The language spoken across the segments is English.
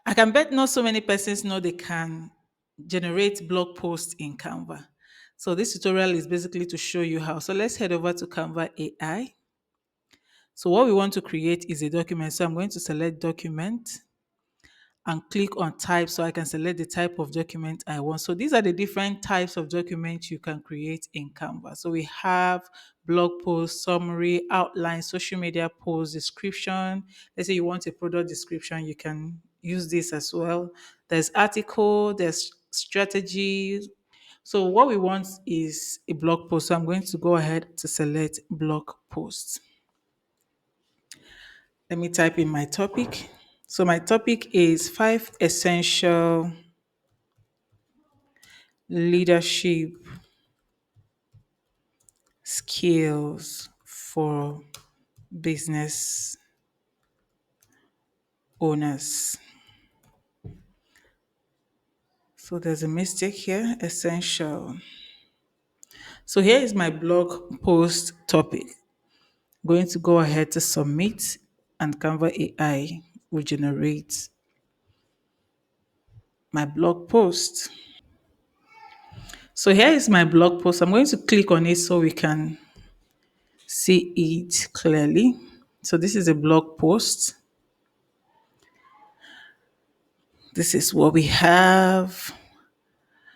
I can bet not so many persons know they can generate blog posts in Canva. So this tutorial is basically to show you how. So let's head over to Canva AI. So what we want to create is a document. So I'm going to select document and click on type so I can select the type of document I want. So these are the different types of documents you can create in Canva. So we have blog post, summary, outline, social media post, description. Let's say you want a product description, you can use this as well. There's article, there's strategy. So what we want is a blog post. So I'm going to go ahead to select blog post. Let me type in my topic. So my topic is 5 essential leadership skills for business owners. So there's a mistake here, essential. So here is my blog post topic. Going to go ahead to submit and Canva AI will generate my blog post. So here is my blog post. I'm going to click on it so we can see it clearly. So this is a blog post. This is what we have.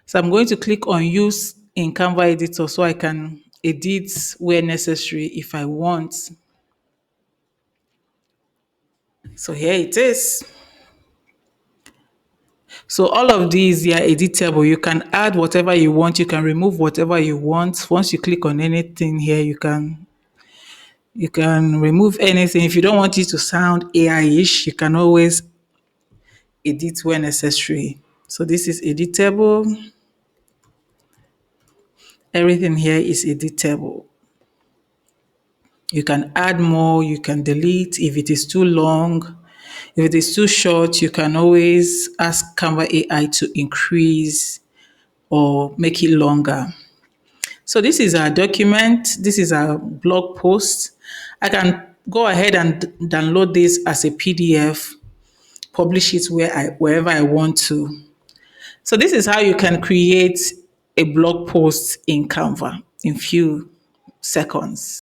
So I'm going to click on use in Canva editor so I can edit where necessary if I want. So here it is. So all of these, they are editable. You can add whatever you want. You can remove whatever you want. Once you click on anything here, you can remove anything. If you don't want it to sound AI-ish, you can always edit where necessary. So this is editable. Everything here is editable. You can add more, you can delete if it is too long. If it is too short, you can always ask Canva AI to increase or make it longer. So this is our document. This is our blog post. I can go ahead and download this as a PDF, publish it wherever I want to. So this is how you can create a blog post in Canva in few seconds.